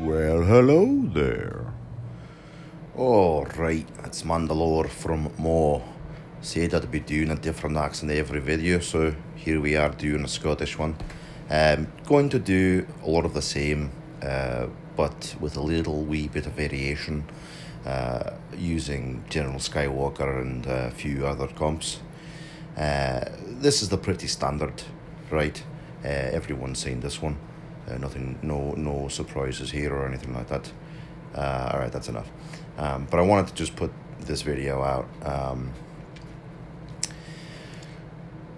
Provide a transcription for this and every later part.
Well, hello there. Alright, it's Mandalore from Mo. Said I'd be doing a different accent every video, so here we are doing a Scottish one. Going to do a lot of the same, but with a little wee bit of variation, using General Skywalker and a few other comps. This is the pretty standard, right? Everyone's seen this one. Nothing, no surprises here or anything like that. Alright, that's enough. But I wanted to just put this video out,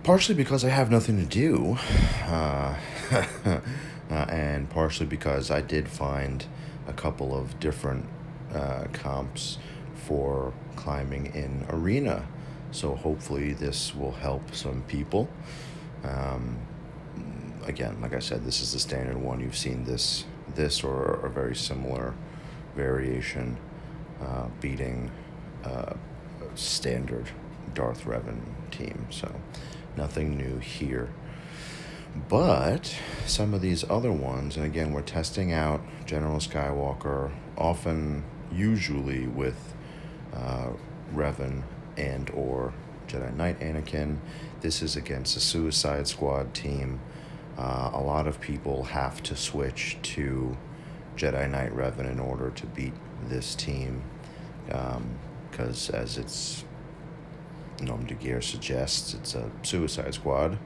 partially because I have nothing to do, and partially because I did find a couple of different comps for climbing in arena. So hopefully this will help some people. Again, like I said, this is the standard one. You've seen this or a very similar variation beating standard Darth Revan team. So nothing new here. But some of these other ones, and again, we're testing out General Skywalker, usually with Revan and or Jedi Knight Anakin. This is against a Suicide Squad team. A lot of people have to switch to Jedi Knight Revan in order to beat this team, because as its nom de guerre suggests, it's a Suicide Squad,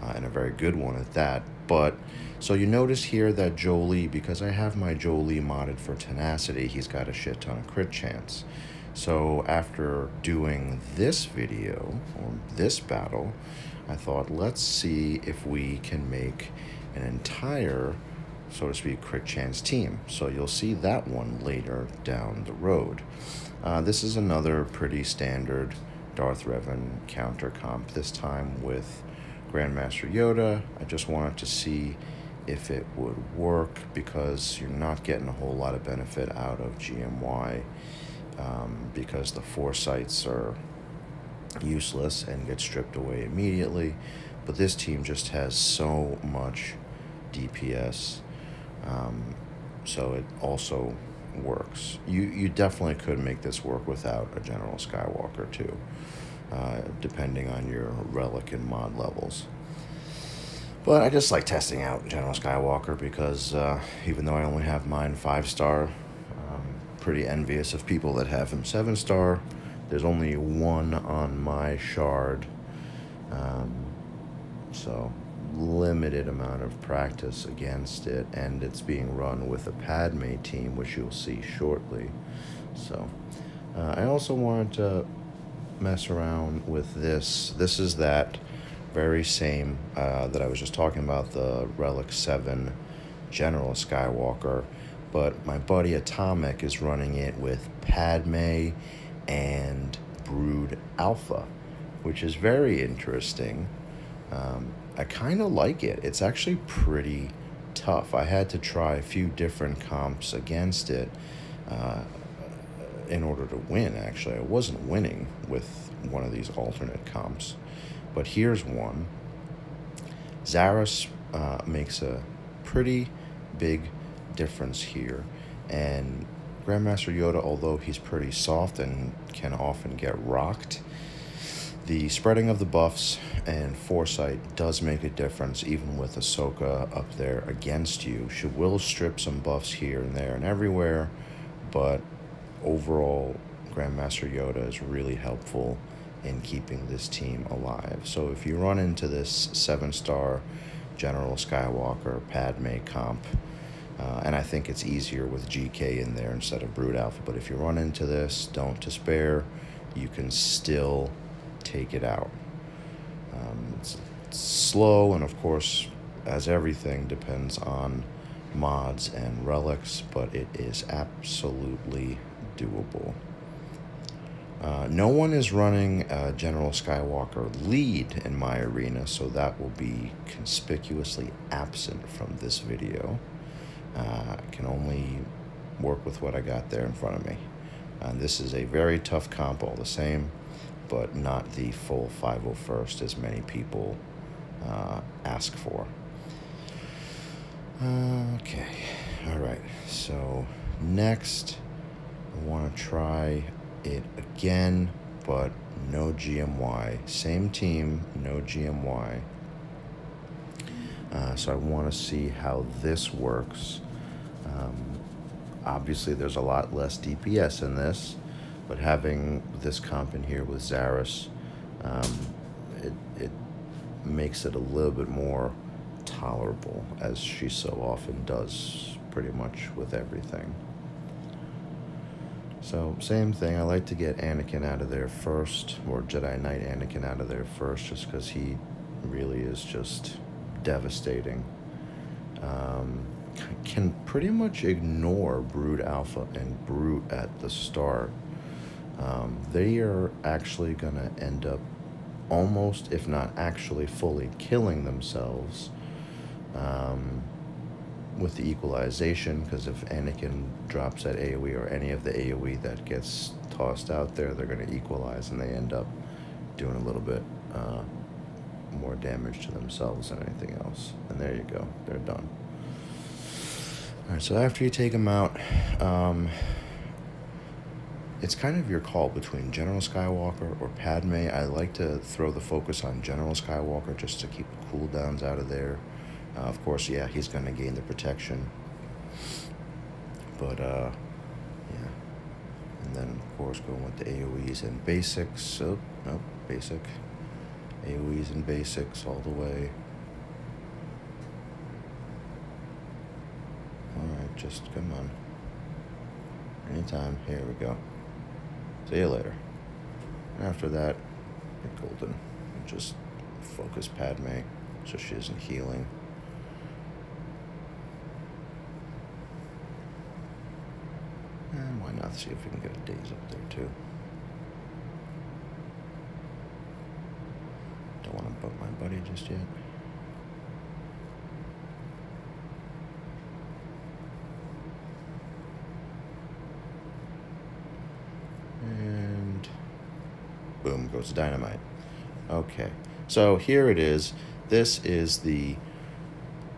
and a very good one at that. But so you notice here that Jolie, because I have my Jolie modded for tenacity, he's got a shit ton of crit chance. So after doing this video, or this battle, I thought, let's see if we can make an entire, so to speak, crit chance team. So you'll see that one later down the road. This is another pretty standard Darth Revan counter comp, this time with Grandmaster Yoda. I just wanted to see if it would work, because you're not getting a whole lot of benefit out of GMY, because the foresights are useless and get stripped away immediately. But this team just has so much DPS, so it also works. You definitely could make this work without a General Skywalker too, depending on your relic and mod levels. But I just like testing out General Skywalker because even though I only have mine 5-star, pretty envious of people that have him 7-star. There's only one on my shard, so limited amount of practice against it, and it's being run with a Padme team, which you'll see shortly. So I also wanted to mess around with this. This is that very same that I was just talking about, the Relic 7 General Skywalker, but my buddy Atomic is running it with Padme and Brood Alpha, which is very interesting. I kind of like it. It's actually pretty tough. I had to try a few different comps against it in order to win, actually. I wasn't winning with one of these alternate comps, but here's one. Zaris makes a pretty big difference here, and Grandmaster Yoda, although he's pretty soft and can often get rocked, the spreading of the buffs and foresight does make a difference, even with Ahsoka up there against you. She will strip some buffs here and there and everywhere, but overall, Grandmaster Yoda is really helpful in keeping this team alive. So if you run into this 7-star General Skywalker Padme comp, and I think it's easier with GK in there instead of Brood Alpha, but if you run into this, don't despair. You can still take it out. It's slow, and of course, as everything, depends on mods and relics, but it is absolutely doable. No one is running General Skywalker lead in my arena, so that will be conspicuously absent from this video. I can only work with what I got there in front of me. This is a very tough comp all the same, but not the full 501st as many people ask for. Okay, Alright, so next I want to try it again, but no GMY. Same team, no GMY. So I want to see how this works. Obviously, there's a lot less DPS in this, but having this comp in here with Zaris, it makes it a little bit more tolerable, as she so often does pretty much with everything. So same thing, I like to get Anakin out of there first, or Jedi Knight Anakin out of there first, just because he really is just devastating. Can pretty much ignore Brood Alpha and Brute at the start. They are actually going to end up almost, if not actually fully, killing themselves with the equalization, because if Anakin drops that AoE or any of the AoE that gets tossed out there, they're going to equalize and they end up doing a little bit more damage to themselves than anything else. And there you go, they're done. Alright, so after you take them out, it's kind of your call between General Skywalker or Padme. I like to throw the focus on General Skywalker just to keep the cooldowns out of there. Of course, yeah, he's going to gain the protection. But, yeah. And then, of course, going with the AoEs and basics. Oh, no, basic. AoEs and basics all the way. Alright, just come on. Anytime. Here we go. See you later. After that, get golden. And just focus Padme so she isn't healing. And why not see if we can get a daze up there too. Don't want to bump my buddy just yet. And boom goes dynamite. Okay, so here it is. This is the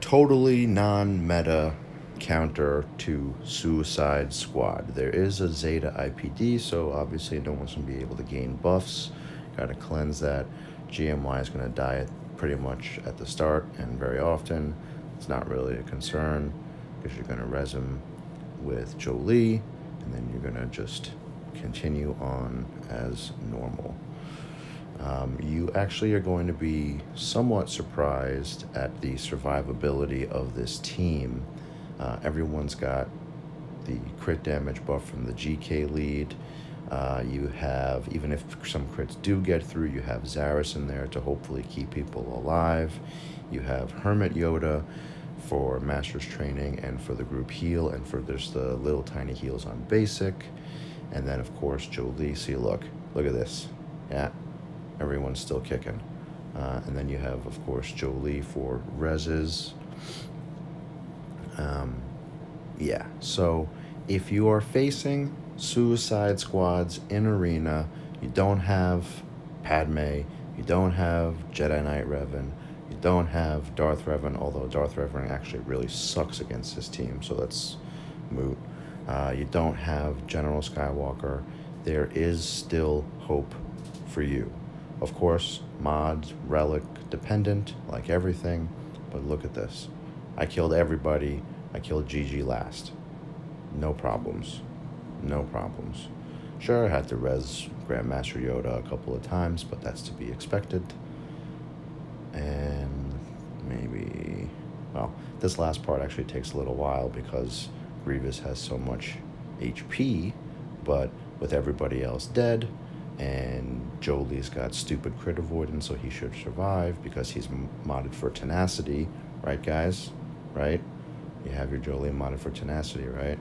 totally non-meta counter to Suicide Squad. There is a Zeta IPD, so obviously no one's going to be able to gain buffs. Got to cleanse that. GMY is going to die pretty much at the start and very often. It's not really a concern because you're going to res him with Jolie, and then you're going to just continue on as normal. You actually are going to be somewhat surprised at the survivability of this team. Everyone's got the crit damage buff from the GK lead. You have, even if some crits do get through, you have Zaris in there to hopefully keep people alive. You have Hermit Yoda for Master's Training and for the group heal, and for there's the little tiny heals on basic. And then, of course, Jolie. See, look at this. Yeah, everyone's still kicking. And then you have, of course, Jolie for reses. Yeah, so if you are facing Suicide Squads in Arena, you don't have Padme, you don't have Jedi Knight Revan, you don't have Darth Revan, although Darth Revan actually really sucks against his team, so that's moot. You don't have General Skywalker. There is still hope for you. Of course, mod, relic, dependent, like everything, but look at this. I killed everybody. I killed Gigi last. No problems. No problems. Sure, I had to res Grandmaster Yoda a couple of times, but that's to be expected. And maybe... well, this last part actually takes a little while because Grievous has so much HP, but with everybody else dead, and Jolie's got stupid crit avoidance, so he should survive because he's modded for tenacity, right, guys? Right? You have your Jolie modded for tenacity, right?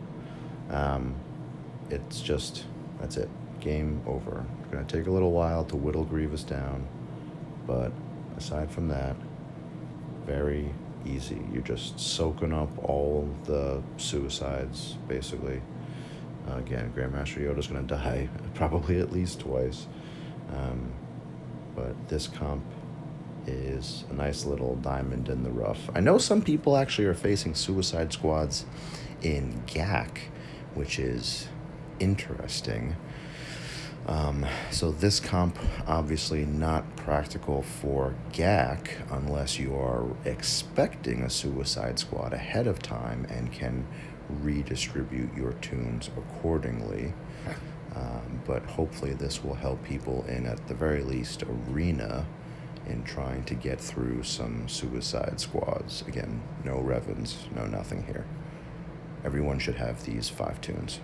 It's just, that's it. Game over. It's going to take a little while to whittle Grievous down, but aside from that, very easy. You're just soaking up all the suicides, basically. Again, Grandmaster Yoda's going to die probably at least twice. But this comp is a nice little diamond in the rough. I know some people actually are facing Suicide Squads in GAC, which is interesting. So this comp obviously not practical for GAC unless you are expecting a Suicide Squad ahead of time and can redistribute your tunes accordingly. But hopefully this will help people in, at the very least, Arena in trying to get through some Suicide Squads. Again, no Revens, no nothing here. Everyone should have these 5 tunes.